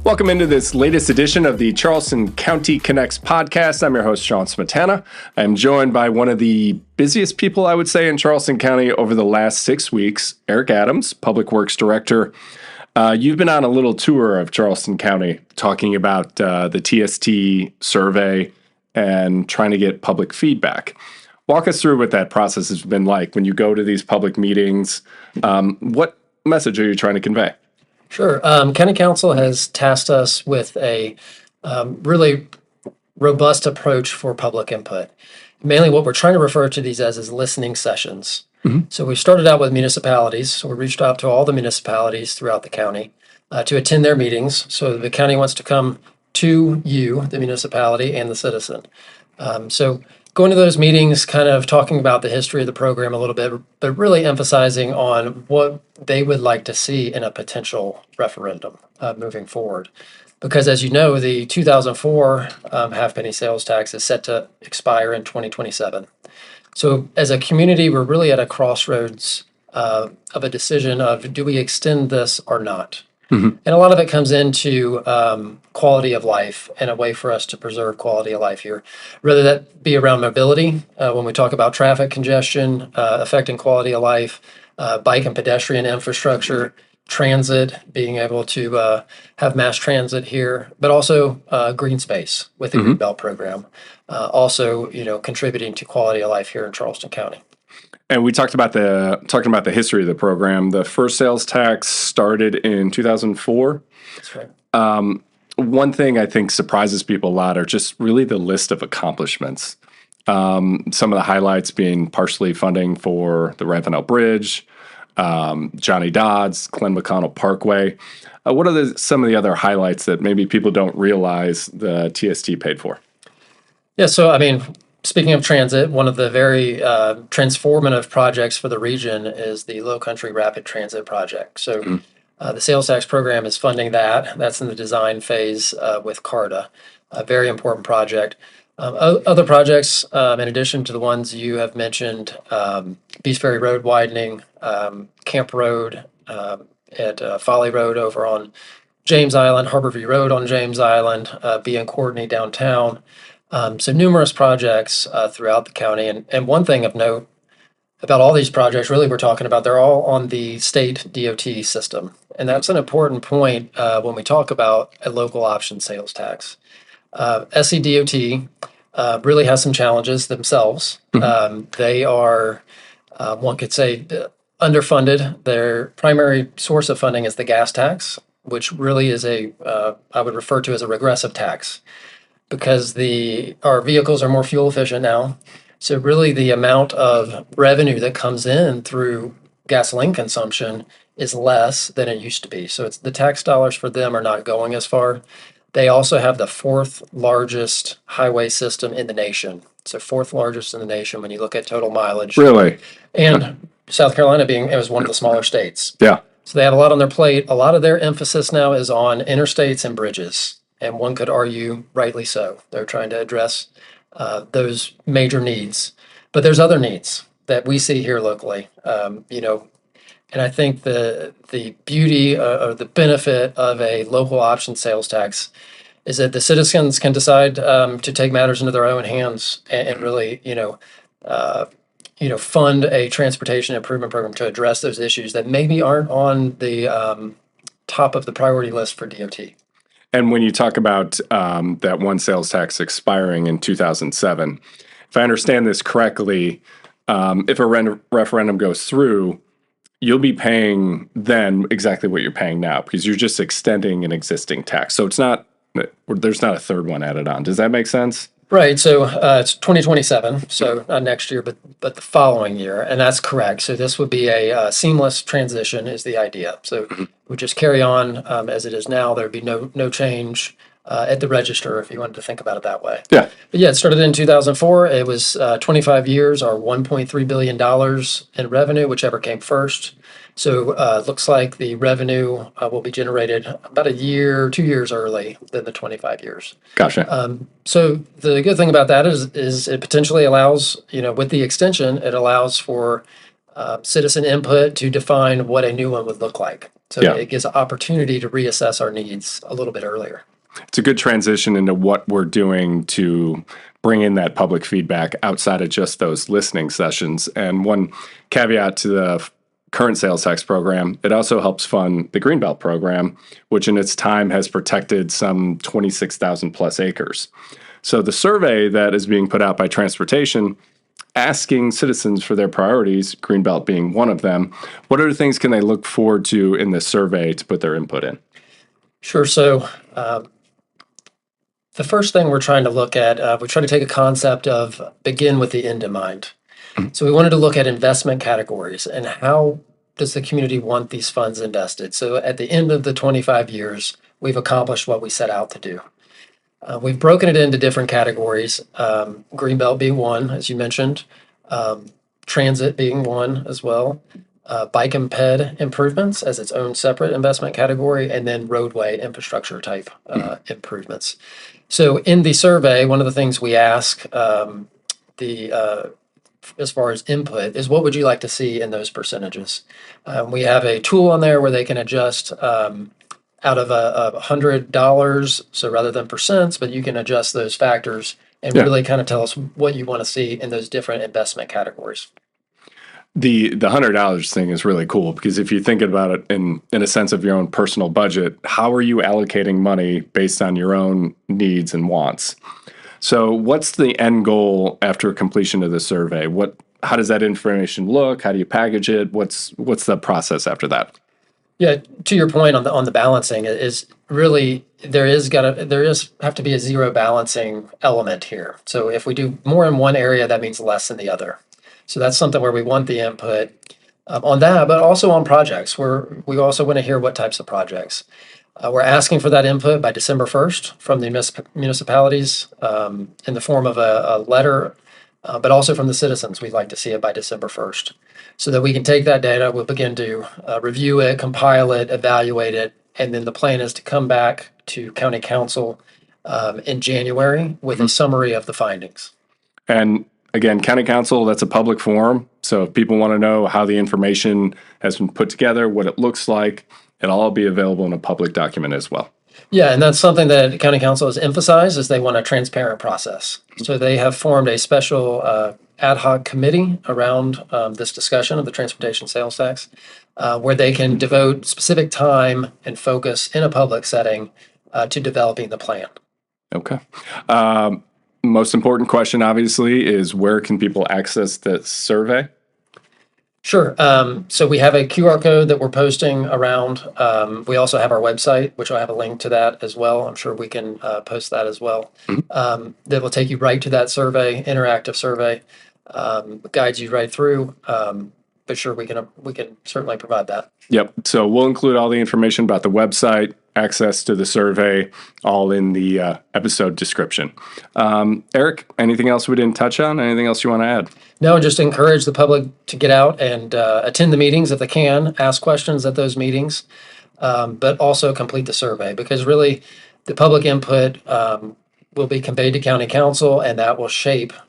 Welcome into this latest edition of the Charleston County Connects podcast. I'm your host, Sean Smetana. I'm joined by one of the busiest people, I would say, in Charleston County over the last 6 weeks, Eric Adams, Public Works Director. You've been on a little tour of Charleston County talking about the TST survey and trying to get public feedback. Walk us through what that process has been like when you go to these public meetings. What message are you trying to convey? Sure. County Council has tasked us with a really robust approach for public input. Mainly what we're trying to refer to these as is listening sessions. So we started out with municipalities. So we reached out to all the municipalities throughout the county to attend their meetings. So the county wants to come to you, the municipality, and the citizen. So going to those meetings, kind of talking about the history of the program a little bit, but really emphasizing on what they would like to see in a potential referendum moving forward. Because as you know, the 2004 half-penny sales tax is set to expire in 2027. So as a community, we're really at a crossroads of a decision of do we extend this or not? And a lot of it comes into quality of life and a way for us to preserve quality of life here. Whether that be around mobility, when we talk about traffic congestion affecting quality of life, bike and pedestrian infrastructure, transit, being able to have mass transit here, but also green space with the Greenbelt program. Also, contributing to quality of life here in Charleston County. And we talking about the history of the program. The first sales tax started in 2004. That's right. One thing I think surprises people a lot are just really the list of accomplishments. Some of the highlights being partially funding for the Ravenel Bridge, Johnny Dodds, Glenn McConnell Parkway. What are some of the other highlights that maybe people don't realize the TST paid for? Yeah, so speaking of transit, one of the very transformative projects for the region is the Low Country Rapid Transit Project. So the sales tax program is funding that. That's in the design phase with CARTA, a very important project. Other projects, in addition to the ones you have mentioned, Beast Ferry Road widening, Camp Road at Folly Road over on James Island, Harborview Road on James Island, B and Courtney downtown. So numerous projects throughout the county. And one thing of note about all these projects, really we're talking about, they're all on the state DOT system. And that's an important point when we talk about a local option sales tax. SCDOT really has some challenges themselves. They are, one could say, underfunded. Their primary source of funding is the gas tax, which really is I would refer to as a regressive tax, because our vehicles are more fuel efficient now. So really the amount of revenue that comes in through gasoline consumption is less than it used to be. So it's the tax dollars for them are not going as far. They also have the fourth largest highway system in the nation. So fourth largest in the nation when you look at total mileage. Really? And South Carolina it was one of the smaller states. Yeah. So they have a lot on their plate. A lot of their emphasis now is on interstates and bridges. And one could argue rightly so. They're trying to address those major needs. But there's other needs that we see here locally. And I think the beauty or the benefit of a local option sales tax is that the citizens can decide to take matters into their own hands and really, fund a transportation improvement program to address those issues that maybe aren't on the top of the priority list for DOT. And when you talk about that one sales tax expiring in 2007, if I understand this correctly, if a referendum goes through, you'll be paying then exactly what you're paying now because you're just extending an existing tax. So there's not a third one added on. Does that make sense? Right. So it's 2027. So not next year, but the following year. And that's correct. So this would be a seamless transition is the idea. So we just carry on as it is now. There'd be no change at the register if you wanted to think about it that way. Yeah. But yeah, it started in 2004. It was 25 years or $1.3 billion in revenue, whichever came first. So it looks like the revenue will be generated about 2 years early than the 25 years. Gotcha. So the good thing about that is it potentially allows, with the extension, it allows for citizen input to define what a new one would look like. So Yeah. it gives an opportunity to reassess our needs a little bit earlier. It's a good transition into what we're doing to bring in that public feedback outside of just those listening sessions. And one caveat to the current sales tax program, it also helps fund the Greenbelt program, which in its time has protected some 26,000 plus acres. So the survey that is being put out by transportation, asking citizens for their priorities, Greenbelt being one of them, what other things can they look forward to in this survey to put their input in? Sure. So the first thing we're trying to look at, we try to take a concept of begin with the end in mind. So we wanted to look at investment categories and how does the community want these funds invested. So at the end of the 25 years, we've accomplished what we set out to do. We've broken it into different categories, Greenbelt being one, as you mentioned, transit being one as well, bike and ped improvements as its own separate investment category, and then roadway infrastructure type improvements. So in the survey, one of the things we ask as far as input is what would you like to see in those percentages? We have a tool on there where they can adjust out of $100, so rather than percents, but you can adjust those factors and really kind of tell us what you want to see in those different investment categories. The $100 thing is really cool because if you think about it in a sense of your own personal budget, how are you allocating money based on your own needs and wants? So what's the end goal after completion of the survey? How does that information look? How do you package it? What's the process after that? Yeah, to your point on the balancing is really there is have to be a zero balancing element here. So if we do more in one area, that means less in the other. So that's something where we want the input on that, but also on projects where we also want to hear what types of projects. We're asking for that input by December 1st from the municipalities in the form of a letter, but also from the citizens. We'd like to see it by December 1st so that we can take that data, we'll begin to review it, compile it, evaluate it, and then the plan is to come back to County Council in January with a summary of the findings. And again, County Council, that's a public forum. So if people want to know how the information has been put together, what it looks like, it'll all be available in a public document as well. Yeah, and that's something that County Council has emphasized is they want a transparent process. So they have formed a special ad hoc committee around this discussion of the transportation sales tax, where they can devote specific time and focus in a public setting to developing the plan. Okay. Most important question, obviously, is where can people access the survey? Sure. So we have a QR code that we're posting around. We also have our website, which I'll have a link to that as well. I'm sure we can post that as well. That will take you right to that survey, interactive survey, guides you right through. But sure, we can certainly provide that. Yep. So we'll include all the information about the website, access to the survey, all in the episode description. Eric, anything else we didn't touch on? Anything else you want to add? No, just encourage the public to get out and attend the meetings if they can, ask questions at those meetings, but also complete the survey because really the public input will be conveyed to County Council and that will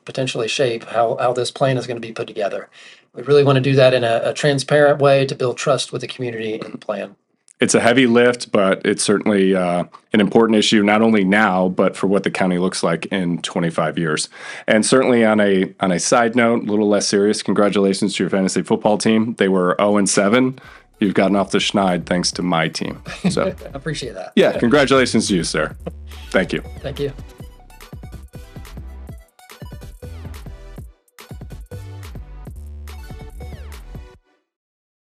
potentially shape how this plan is going to be put together. We really want to do that in a transparent way to build trust with the community in the plan. It's a heavy lift, but it's certainly an important issue, not only now, but for what the county looks like in 25 years. And certainly on a side note, a little less serious, congratulations to your fantasy football team. They were 0-7. You've gotten off the schneid thanks to my team. So I appreciate that. Yeah, congratulations to you, sir. Thank you. Thank you.